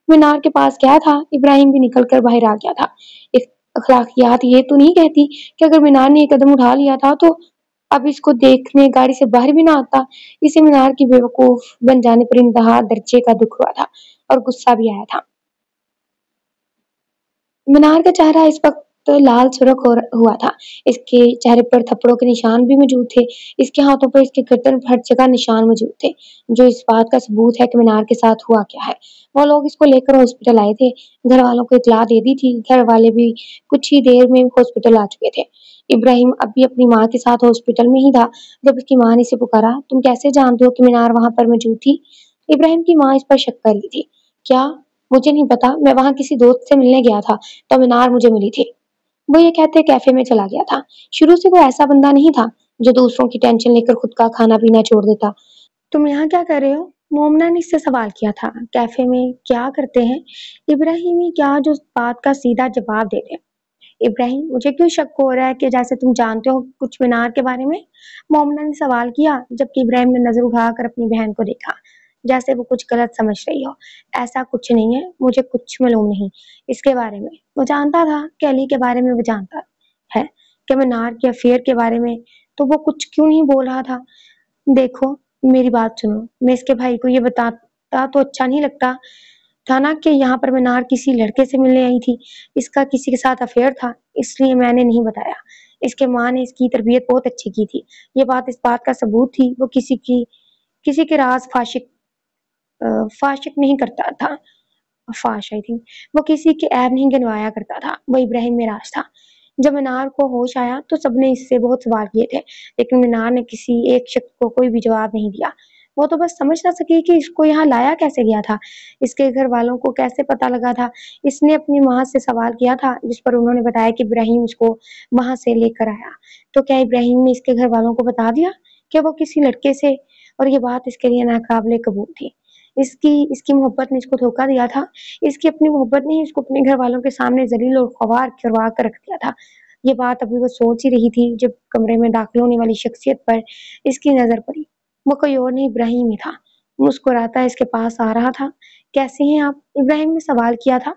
मीनार के पास गया था। इब्राहिम भी निकलकर बाहर आ गया था। इस अखलाकियात ये तो नहीं कहती कि अगर मीनार ने एक कदम उठा लिया था तो अब इसको देखने गाड़ी से बाहर भी ना आता। इसे मीनार की बेवकूफ बन जाने पर इंतहा दर्जे का दुख हुआ था और गुस्सा भी आया था। मीनार का चेहरा इस वक्त लाल सुर्ख हुआ था। इसके चेहरे पर थप्पड़ों के निशान भी मौजूद थे। इसके हाथों पर, इसके गर्दन पर हर जगह निशान मौजूद थे, जो इस बात का सबूत है कि मीनार के साथ हुआ क्या है। वो लोग इसको लेकर हॉस्पिटल आए थे। घर वालों को इत्तला दे दी थी। घर वाले भी कुछ ही देर में हॉस्पिटल आ चुके थे। इब्राहिम अब भी अपनी माँ के साथ हॉस्पिटल में ही था जब उसकी माँ ने इसे पुकारा। तुम कैसे जानते हो कि मीनार वहां पर मौजूद थी? इब्राहिम की माँ इस पर शक कर रही थी। क्या? मुझे नहीं पता। मैं वहां किसी दोस्त से मिलने गया था तो मीनार मुझे मिली थी। वो ये कहते कैफे में चला गया था। शुरू से वो ऐसा बंदा नहीं था जो दूसरों की टेंशन लेकर खुद का खाना पीना छोड़ देता। तुम यहाँ क्या कर रहे हो? मोमना ने इससे सवाल किया था। कैफे में क्या करते हैं? इब्राहिम ही क्या जो बात का सीधा जवाब दे दे। इब्राहिम, मुझे क्यों शक हो रहा है कि जैसे तुम जानते हो कुछ मीनार के बारे में? मोमना ने सवाल किया जबकि इब्राहिम ने नजर उठाकर अपनी बहन को देखा, जैसे वो कुछ गलत समझ रही हो। ऐसा कुछ नहीं है, मुझे कुछ मालूम नहीं इसके बारे में। वो जानता था कि अली के बारे में वो जानता है कि मीनार के अफेयर के बारे में, तो वो कुछ क्यों नहीं बोल रहा था? देखो, मेरी बात सुनो। मैं इसके भाई को ये बताता तो अच्छा नहीं लगता था ना कि यहाँ पर मीनार किसी लड़के से मिलने आई थी। इसका किसी के साथ अफेयर था, इसलिए मैंने नहीं बताया। इसके माँ ने इसकी तरबियत बहुत अच्छी की थी। ये बात इस बात का सबूत थी। वो किसी के राज फाशिक नहीं करता था। फाश आई थिंक। वो किसी के ऐब नहीं गिनवाया करता था। वो इब्राहिम में राज था। जब मीनार को होश आया तो सबने इससे बहुत सवाल किए थे लेकिन मीनार ने किसी एक शख्स को कोई भी जवाब नहीं दिया। वो तो बस समझ ना सकी कि इसको यहाँ लाया कैसे गया था, इसके घर वालों को कैसे पता लगा था। इसने अपनी माँ से सवाल किया था, जिस पर उन्होंने बताया कि इब्राहिम इसको वहां से लेकर आया। तो क्या इब्राहिम ने इसके घर वालों को बता दिया कि वो किसी लड़के से, और ये बात इसके लिए नाकाबिले कबूल थी। इसकी इसकी मोहब्बत ने इसको धोखा दिया था। इसकी अपनी मोहब्बत ने इसको अपने घर वालों के सामने जलील और ख्वार करवा कर रख दिया था। ये बात अभी वो सोच ही रही थी जब कमरे में दाखिल होने वाली शख्सियत पर इसकी नजर पड़ी। वो कोई और नहीं, इब्राहिम ही था। मुस्कुराता इसके पास आ रहा था। कैसे हैं आप? इब्राहिम ने सवाल किया था।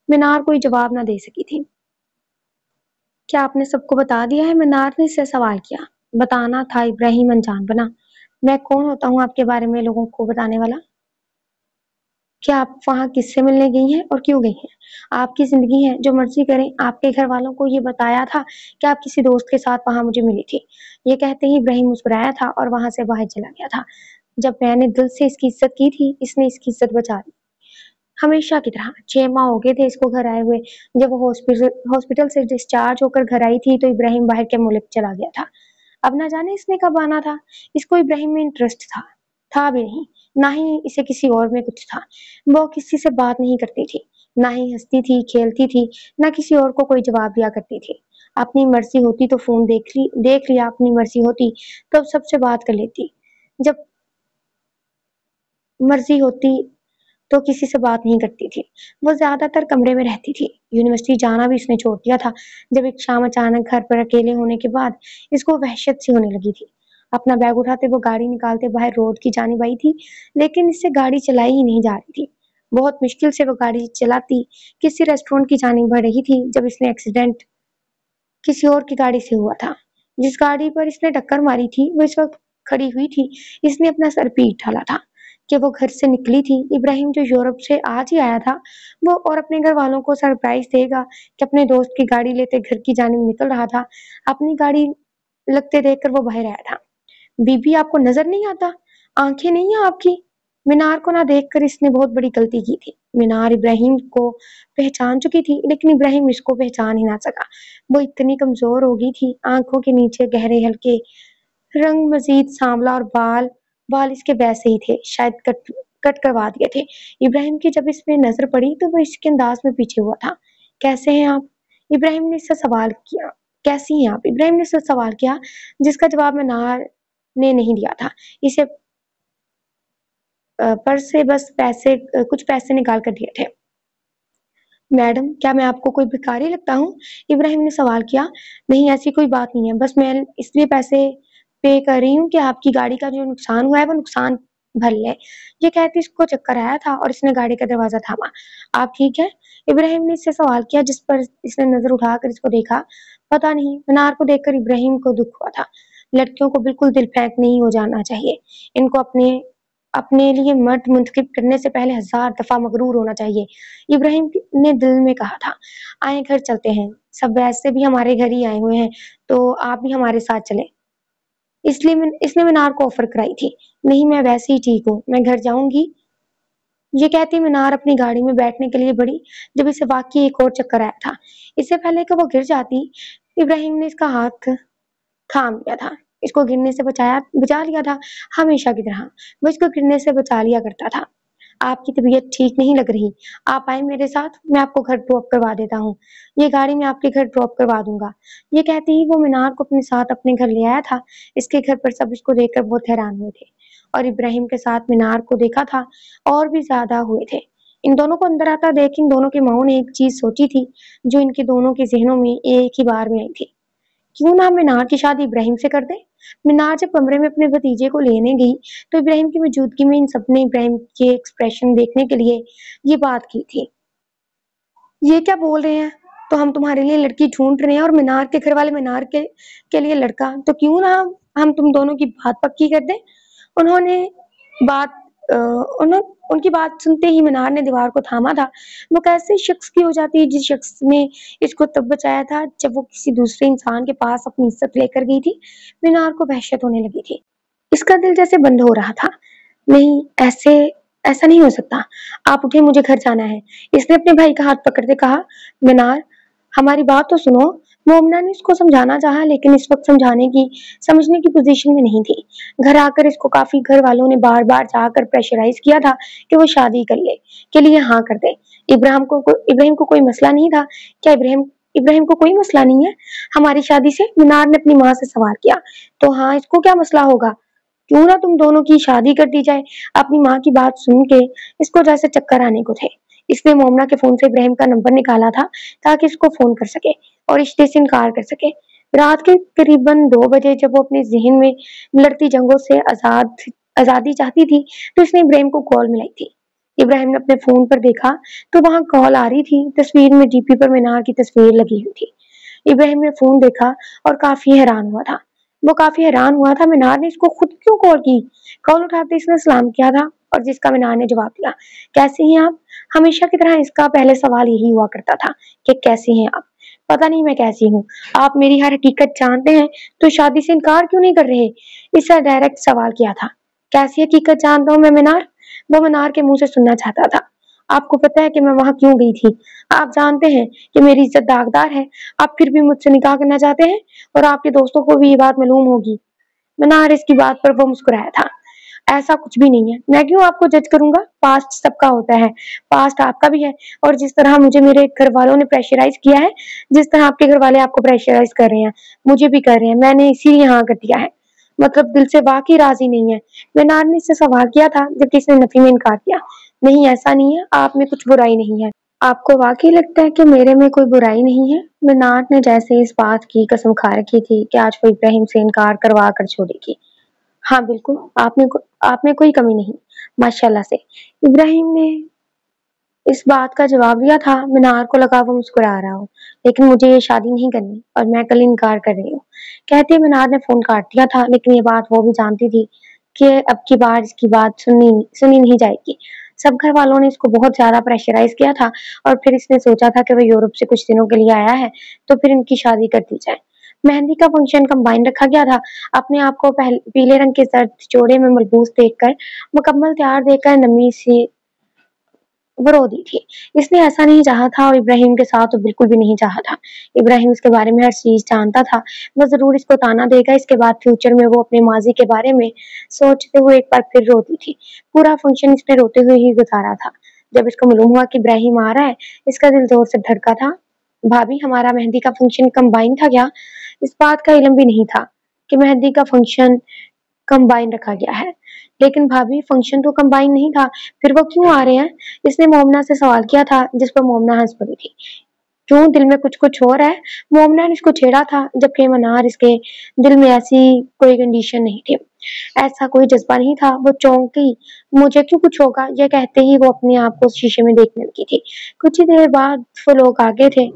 मीनार कोई जवाब ना दे सकी थी। क्या आपने सबको बता दिया है? मीनार ने इससे सवाल किया। बताना था, इब्राहिम अनजान बना। मैं कौन होता हूँ आपके बारे में लोगों को बताने वाला? क्या आप वहाँ किससे मिलने गई हैं और क्यों गई हैं? आपकी जिंदगी है, जो मर्जी करें। आपके घर वालों को ये बताया था कि आप किसी दोस्त के साथ वहां मुझे मिली थी। ये कहते ही इब्राहिम मुस्कुराया था और वहां से बाहर चला गया था। जब मैंने दिल से इसकी इज्जत की थी, इसने इसकी इज्जत बचा ली। हमेशा की तरह 6 माह हो गए थे इसको घर आए हुए। जब वो हॉस्पिटल से डिस्चार्ज होकर घर आई थी तो इब्राहिम बाहर के मुल्क चला गया था। अब ना जाने इसने कब आना था। इसको इब्राहिम में इंटरेस्ट था भी नहीं, ना ही इसे किसी और में कुछ था। वो किसी से बात नहीं करती थी, ना ही हंसती थी, खेलती थी, ना किसी और को कोई जवाब दिया करती थी। अपनी मर्जी होती तो फोन देख लिया, अपनी मर्जी होती तो सबसे बात कर लेती। जब मर्जी होती तो किसी से बात नहीं करती थी। वो ज्यादातर कमरे में रहती थी। यूनिवर्सिटी जाना भी इसने छोड़ दिया था। जब एक शाम अचानक घर पर अकेले होने के बाद इसको वहशत सी होने लगी थी। अपना बैग उठाते वो गाड़ी निकालते बाहर रोड की जानिब आई थी, लेकिन इससे गाड़ी चलाई ही नहीं जा रही थी। बहुत मुश्किल से वो गाड़ी चलाती किसी रेस्टोरेंट की जानिब बढ़ रही थी जब इसने एक्सीडेंट किसी और की गाड़ी से हुआ था। जिस गाड़ी पर इसने टक्कर मारी थी वो इस वक्त खड़ी हुई थी। इसने अपना सर पीट ढाला था कि वो घर से निकली थी। इब्राहिम जो यूरोप से आज ही आया था, वो और अपने घर वालों को सरप्राइज देगा कि अपने दोस्त की गाड़ी लेते घर की जानिब निकल रहा था। अपनी गाड़ी लगते देखकर वो बाहर आया था। बीबी, आपको नजर नहीं आता? आंखें नहीं है आपकी? मीनार को ना देखकर इसने बहुत बड़ी गलती की थी। मीनार इब्राहिम को पहचान चुकी थी, लेकिन इब्राहिम इसको पहचान ही ना सका। वो इतनी कमजोर हो गई थी। आंखों के नीचे गहरे हल्के रंग, मजीद सांवला, और बाल इसके वैसे ही थे, शायद कट कट करवा दिए थे। इब्राहिम की जब इसमें नजर पड़ी तो वो इसके अंदाज में पीछे हुआ था। कैसे हैं आप? इब्राहिम ने इससे सवाल किया। कैसी हैं आप? इब्राहिम ने इससे सवाल किया, जिसका जवाब मीनार ने नहीं दिया था। इसे पर्स से बस कुछ पैसे निकाल कर दिए थे। मैडम, क्या मैं आपको कोई भिखारी लगता हूँ? इब्राहिम ने सवाल किया। नहीं, ऐसी कोई बात नहीं है, बस मैं इसलिए पैसे पे कर रही हूँ कि आपकी गाड़ी का जो नुकसान हुआ है वो नुकसान भर ले। ये कहते इसको चक्कर आया था और इसने गाड़ी का दरवाजा थामा। आप ठीक है? इब्राहिम ने इससे सवाल किया, जिस पर इसने नजर उठाकर इसको देखा। पता नहीं, मीनार को देखकर इब्राहिम को दुख हुआ था। लड़कियों को बिल्कुल दिल फेंक नहीं हो जाना चाहिए। इनको अपने अपने लिए मर्द मुंतखब करने से पहले 1000 दफा मगरूर होना चाहिए। इब्राहिम ने दिल में कहा था। आए घर चलते हैं, सब वैसे भी हमारे घर ही आए हुए हैं, तो आप भी हमारे साथ चलें। इसने मीनार को ऑफर कराई थी। नहीं, मैं वैसे ही ठीक हूँ, मैं घर जाऊंगी। ये कहती मीनार अपनी गाड़ी में बैठने के लिए बढ़ी, जब इसे वाकई एक और चक्कर आया था। इससे पहले कि वो गिर जाती, इब्राहिम ने इसका हाथ थाम लिया था। इसको गिरने से बचा लिया था। हमेशा की तरह वो इसको गिरने से बचा लिया करता था। आपकी तबीयत ठीक नहीं लग रही, आप आए मेरे साथ, मैं आपको घर ड्रॉप करवा देता हूँ। ये गाड़ी मैं आपके घर ड्रॉप करवा दूंगा। ये कहते ही वो मीनार को अपने साथ अपने घर ले आया था। इसके घर पर सब इसको देखकर बहुत हैरान हुए थे, और इब्राहिम के साथ मीनार को देखा था और भी ज्यादा हुए थे। इन दोनों को अंदर आता देख इन दोनों की माओ ने एक चीज सोची थी, जो इनके दोनों के जहनों में एक ही बार में आई थी। क्यों ना हम मीनार की शादी इब्राहिम से कर दें? मीनार जब कमरे में अपने भतीजे को लेने गई तो इब्राहिम की मौजूदगी में इन सबने इब्राहिम के एक्सप्रेशन देखने के लिए ये बात की थी। ये क्या बोल रहे हैं? तो हम तुम्हारे लिए लड़की ढूंढ रहे हैं और मीनार के घर वाले मीनार के लिए लड़का। तो क्यों ना हम तुम दोनों की बात पक्की कर दें? उन्होंने बात अ, उन्हों, उनकी बात सुनते ही मीनार ने दीवार को थामा था। वो कैसे शख्स की हो जाती है जिस शख्स ने इसको तब बचाया था जब वो किसी दूसरे इंसान के पास अपनी इज्जत लेकर गई थी। मीनार को वहशत होने लगी थी। इसका दिल जैसे बंद हो रहा था। नहीं, ऐसा नहीं हो सकता। आप उठे, मुझे घर जाना है। इसने अपने भाई का हाथ पकड़ते कहा। मीनार, हमारी बात तो सुनो। मोमना ने इसको समझाना चाहा लेकिन इस वक्त समझने की पोजीशन में नहीं थी। घर आकर इसको काफी घर वालों ने बार-बार जाकर प्रेशराइज किया था कि वो शादी कर ले, के लिए हाँ कर दे। इब्राहिम को कोई मसला नहीं था। क्या इब्राहिम को कोई मसला नहीं है हमारी शादी से? मीनार ने अपनी माँ से सवाल किया। तो हाँ, इसको क्या मसला होगा? क्यों ना तुम दोनों की शादी कर दी जाए। अपनी माँ की बात सुन के इसको जैसे चक्कर आने को थे। इसने मोमना के फोन से इब्राहिम का नंबर निकाला था ताकि इसको फोन कर सके और रिश्ते से इनकार कर सके। रात के करीबन 2 बजे जब वो अपने जहन में लड़ती जंगों से आजादी चाहती थी तो इसने इब्राहिम को कॉल मिलाई थी। इब्राहिम ने अपने फोन पर देखा तो वहां कॉल आ रही थी। तस्वीर में डीपी पर मीनार की तस्वीर लगी हुई थी। इब्राहिम ने फोन देखा और काफी हैरान हुआ था मीनार ने इसको खुद क्यों कॉल की। कॉल उठाते इसने सलाम किया था और जिसका मीनार ने जवाब दिया, कैसे हैं आप? हमेशा की तरह इसका पहले सवाल यही हुआ करता था कि कैसे हैं आप? पता नहीं मैं कैसी हूँ। आप मेरी हर हकीकत जानते हैं तो शादी से इनकार क्यों नहीं कर रहे? इससे डायरेक्ट सवाल किया था। कैसी हकीकत जानता हूँ मैं मीनार? वो मीनार के मुंह से सुनना चाहता था। आपको पता है कि मैं वहां क्यों गई थी? आप जानते हैं कि मेरी इज्जत दागदार है। आप फिर भी मुझसे निकाह करना चाहते हैं और आपके दोस्तों को भी ये बात मालूम होगी। मीनार इसकी बात पर वो मुस्कुराया था। ऐसा कुछ भी नहीं है। मैं क्यों आपको जज करूंगा? पास्ट सबका होता है। पास्ट आपका भी है। और जिस तरह मुझे मेरे घर वालों ने प्रेशराइज किया है, जिस तरह आपके घर वाले आपको प्रेशराइज कर रहे हैं, मुझे भी कर रहे हैं। मैंने इसीलिए हाँ कर दिया है। मतलब दिल से वाकई राजी नहीं है। मीनार ने इससे सवाल किया था जबकि इसने नफी में इनकार किया। नहीं, ऐसा नहीं है। आप में कुछ बुराई नहीं है। आपको वाकई लगता है कि मेरे में कोई बुराई नहीं है? मीनार ने जैसे इस बात की कसम खा रखी थी कि आज वो इब्राहिम से इनकार करवा कर छोड़ेगी। हाँ बिल्कुल, आप में कोई कमी नहीं, माशाल्लाह से। इब्राहिम ने इस बात का जवाब दिया था। मीनार को लगा वो मुस्कुरा रहा हो। लेकिन मुझे ये शादी नहीं करनी और मैं कल इनकार कर रही हूँ। कहते मीनार ने फोन काट दिया था लेकिन ये बात वो भी जानती थी कि अब की बार इसकी बात सुनी नहीं जाएगी। सब घर वालों ने इसको बहुत ज्यादा प्रेशराइज किया था और फिर इसने सोचा था कि वो यूरोप से कुछ दिनों के लिए आया है तो फिर इनकी शादी कर दी जाए। मेहंदी का फंक्शन कंबाइन रखा गया था। अपने आप को पीले रंग के जर्द जोड़े में मलबूस देखकर, मुकम्मल तैयार देखकर नमी सी वो रो दी थी। इसने ऐसा नहीं चाहा था और इब्राहिम के साथ तो बिल्कुल भी नहीं चाहा था। इब्राहिम इसके बारे में हर चीज जानता था। वो जरूर इसको ताना देगा। इसके बाद फ्यूचर में वो अपने माजी के बारे में सोचते हुए एक बार फिर रोती थी। पूरा फंक्शन इसने रोते हुए ही गुजारा था। जब इसको मालूम हुआ कि इब्राहिम आ रहा है, इसका दिल जोर से धड़का था। भाभी, हमारा मेहंदी का फंक्शन कंबाइन था क्या? इस बात का इल्म भी नहीं था कि मेहंदी का फंक्शन कंबाइन रखा गया है। लेकिन भाभी, फंक्शन तो कंबाइन नहीं था, फिर वो क्यों आ रहे हैं? इसने मोमना से सवाल किया था जिस पर मोमना हंस पड़ी थी। क्यों, दिल में कुछ कुछ हो रहा है? मोमना ने इसको छेड़ा था जबकि मनार इसके दिल में ऐसी कोई कंडीशन नहीं थी। ऐसा कोई जज्बा नहीं था। वो चौंकी। मुझे क्यों कुछ होगा, ये कहते ही वो अपने आप को शीशे में देखने लगी थी। कुछ ही देर बाद वो लोग आगे थे।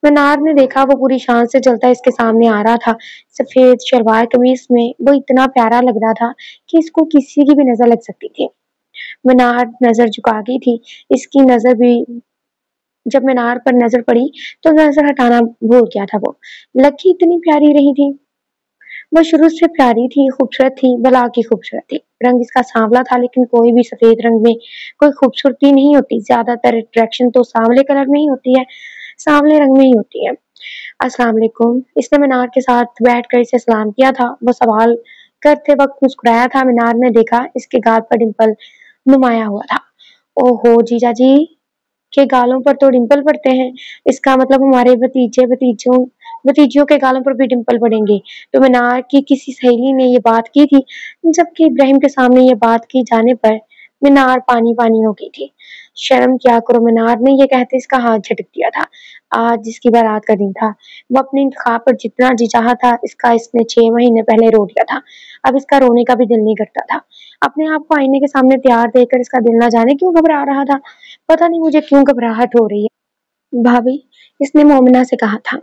मनार ने देखा वो पूरी शान से चलता इसके सामने आ रहा था। सफेद शलवार कमीज में वो इतना प्यारा लग रहा था कि इसको किसी की भी नजर लग सकती थी। मनार नजर झुका गई थी। इसकी नजर भी जब मीनार पर नजर पड़ी तो नजर हटाना भूल गया था। वो लकी इतनी प्यारी रही थी। वो शुरू से प्यारी थी, खूबसूरत थी, भला की खूबसूरत थी। रंग इसका सांवला था लेकिन कोई भी सफेद रंग में कोई खूबसूरती नहीं होती। ज्यादातर अट्रैक्शन तो सांवले कलर में ही होती है, सांवले रंग में ही होती है। अस्सलाम वालेकुम। इसने मीनार के साथ बैठकर इसे सलाम किया था। वो सवाल करते वक्त मुस्कुराया था। मीनार ने देखा इसके गाल पर डिंपल नुमाया हुआ था। ओहो जीजा जी के गालों पर तो डिंपल पड़ते हैं। इसका मतलब हमारे भतीजियों के गालों पर भी डिंपल पड़ेंगे। तो मीनार की किसी सहेली ने ये बात की थी। जबकि इब्राहिम के सामने ये बात की जाने पर मीनार पानी पानी हो गई थी। शर्म क्या करो, मीनार ने ये कहते इसका हाथ झटक दिया था। आज इसकी बारात का दिन था। वो अपने इंतखाब पर जितना जी चाहा था इसने 6 महीने पहले रो दिया था। अब इसका रोने का भी दिल नहीं करता था। अपने आप को आईने के सामने तैयार देखकर इसका दिल ना जाने क्यों घबरा रहा था। पता नहीं मुझे क्यों घबराहट हो रही है। भाभी, इसने मोमिना से कहा था।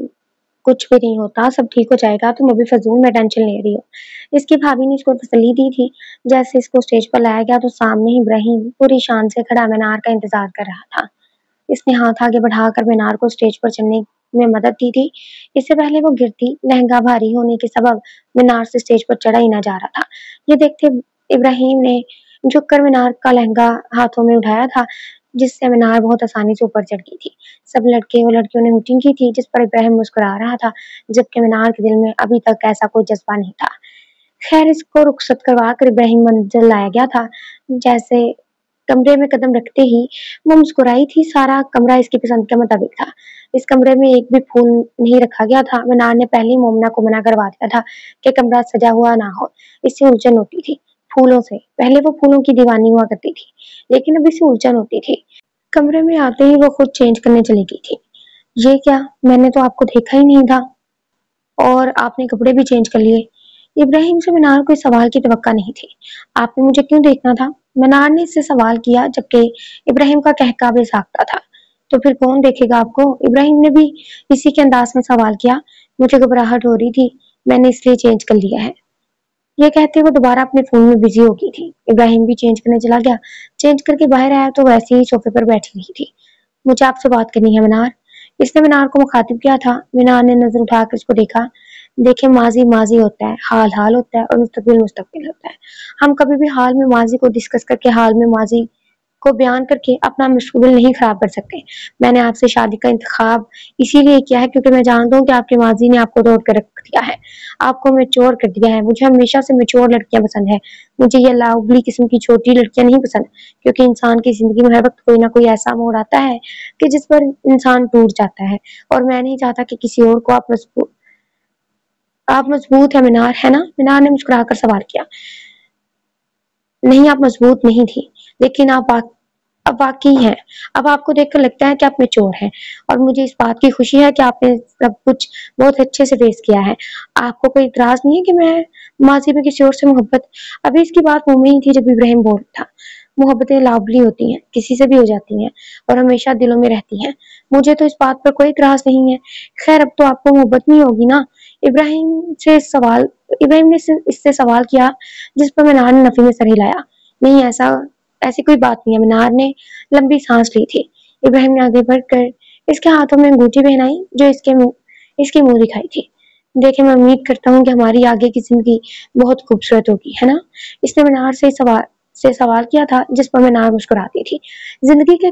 कुछ भी नहीं होता, सब ठीक हो जाएगा, तुम अभी फजूल में टेंशन ले रही हो। इसकी भाभी ने इसको तसल्ली दी थी। जैसे इसको स्टेज पर लाया गया तो सामने ही इब्राहिम पूरी शान से खड़ा मीनार का इंतजार कर रहा था। इसने हाथ आगे बढ़ाकर मीनार को स्टेज पर चढ़ने में मदद दी थी। इससे पहले वो गिरती, लहंगा भारी होने के सबब मीनार से स्टेज पर चढ़ा ही ना जा रहा था। ये देखते इब्राहिम ने झुककर मीनार का लहंगा हाथों में उठाया था। جس سے مینار بہت آسانی سے اوپر چڑھ گئی تھی۔ سب لڑکے اور لڑکیوں نے میٹنگ کی تھی جس پر ابراہیم مسکرا رہا تھا، جبکہ مینار کے دل میں ابھی تک ایسا کوئی جذبہ نہیں تھا۔ خیر اس کو رخصت کروا کر ابراہیم منزل لایا گیا تھا۔ جیسے کمرے میں قدم رکھتے ہی وہ مسکرائی تھی۔ سارا کمرہ اس کی پسند کے مطابق تھا۔ اس کمرے میں ایک بھی پھول نہیں رکھا گیا تھا۔ مینار نے پہلے ہی مومنہ کو منع کروا دیا تھا کہ کمرہ سجا ہوا نہ ہو، اس سے الجھن ہوتی تھی پھولوں سے۔ پہلے وہ پھولوں کی دیوانی ہوا کرتی تھی لیکن اب اسے الجھن ہوتی تھی۔ کمرے میں آتے ہی وہ خود چینج کرنے چلی گئی تھی۔ یہ کیا، میں نے تو آپ کو دیکھا ہی نہیں تھا اور آپ نے کپڑے بھی چینج کر لیے۔ ابراہیم سے مینار کو اس سوال کی توقع نہیں تھی۔ آپ نے مجھے کیوں دیکھنا تھا؟ مینار نے اس سے سوال کیا جبکہ ابراہیم کا قہقہ بے ساختہ تھا۔ تو پھر کون دیکھے گا آپ کو؟ ابراہیم نے بھی اسی کے انداز میں سوال کیا۔ مجھے گھبراہٹ ہو رہی تھی، میں نے اس لیے چینج کر لیا ہے۔ یہ کہتے وہ دوبارہ اپنے فون میں بزی ہو گئی تھی۔ ابراہیم بھی چینج کرنے چلا گیا۔ چینج کر کے باہر آیا تو ویسے ہی صوفے پر بیٹھی رہی تھی۔ مجھے آپ سے بات کرنی ہے مینار۔ اس نے مینار کو مخاطب کیا تھا۔ مینار نے نظر اٹھا کر اس کو دیکھا۔ دیکھیں ماضی ماضی ہوتا ہے، حال حال ہوتا ہے اور مستقبل مستقبل ہوتا ہے۔ ہم کبھی بھی حال میں ماضی کو ڈسکس کر کے حال میں ماضی کو بیان کر کے اپنا مستقبل نہیں خراب کر سکتے۔ میں نے آپ سے شادی کا انتخاب اسی لیے کیا ہے کیونکہ میں جانتا ہوں کہ آپ کے ماضی نے آپ کو توڑ کر رکھ دیا ہے، آپ کو میچور کر دیا ہے۔ مجھے ہمیشہ سے میچور لڑکیاں پسند ہیں۔ مجھے یہ لاؤبلی قسم کی چھوٹی لڑکیاں نہیں پسند، کیونکہ انسان کی زندگی میں ہر وقت کوئی نہ کوئی ایسا موڑ آتا ہے کہ جس پر انسان ٹوٹ جاتا ہے، اور میں نہیں چاہتا کہ کسی اور کو آپ مضبوط ہے مینار، ہے نا؟ مینار نے مسکرا کر سوال کیا۔ نہیں، آپ مضبوط نہیں تھی لیکن اب واقعی ہیں۔ اب آپ کو دیکھ کر لگتا ہے کہ آپ میچور ہیں، اور مجھے اس بات کی خوشی ہے کہ آپ نے سب کچھ بہت اچھے سے فیس کیا ہے۔ آپ کو کوئی اعتراض نہیں ہے کہ میں ماضی میں کسی اور سے محبت؟ ابھی اس کی بات منہ میں ہی تھی جب ابراہیم بول تھا۔ محبتیں لاؤبلی ہوتی ہیں، کسی سے بھی ہو جاتی ہیں اور ہمیشہ دلوں میں رہتی ہیں۔ مجھے تو اس بات پر کوئی اعتراض نہیں ہے۔ خیر اب تو آپ کو محبت نہیں ہوگی نا؟ ابراہیم نے اس سے سوال کیا جس پر مینار نے نفی میں سر ہلایا۔ نہیں، ایسی کوئی بات نہیں ہے۔ مینار نے لمبی سانس لی تھی۔ ابراہیم نے آگے بڑھ کر اس کے ہاتھوں میں انگوٹھی پہنائی جو اس کی منہ دکھائی تھی۔ دیکھیں میں امید کرتا ہوں کہ ہماری آگے کی زندگی بہت خوبصورت ہوگی، ہے نا؟ اس نے مینار سے سوال کیا تھا جس پر مینار مسکراتی تھی۔ زندگی کے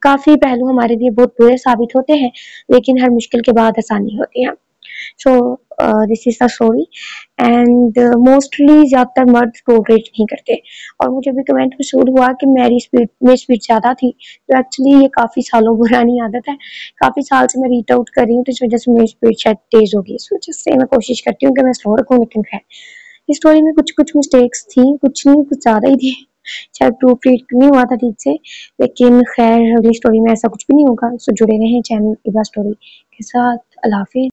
کافی پہلو ہمارے لیے بہت برے ثابت ہوتے ہیں لیکن ہر مشکل کے بعد آسانی ہوتی ہے۔ سو دس از دا اسٹوری اینڈ موسٹلی زیادہ تر مرد ٹولریٹ نہیں کرتے، اور مجھے بھی کمنٹ میں شور ہوا کہ میری اسپیڈ زیادہ تھی، تو ایکچولی یہ کافی سالوں پرانی عادت ہے۔ کافی سال سے میں ریڈ آؤٹ کر رہی ہوں تو اس وجہ سے میری اسپیڈ شاید تیز ہوگی، اس وجہ سے میں کوشش کرتی ہوں کہ میں سلو رکھوں، لیکن خیر اس اسٹوری میں کچھ مسٹیکس تھیں، کچھ نہیں کچھ زیادہ ہی تھی، شاید پروف ریڈ نہیں ہوا تھا ٹھیک سے، لیکن خیر اگلی اسٹوری میں ایسا کچھ بھی نہیں ہوگا۔ سو جڑے رہیں چینل ایبا اسٹوری کے ساتھ۔ اللہ حافظ۔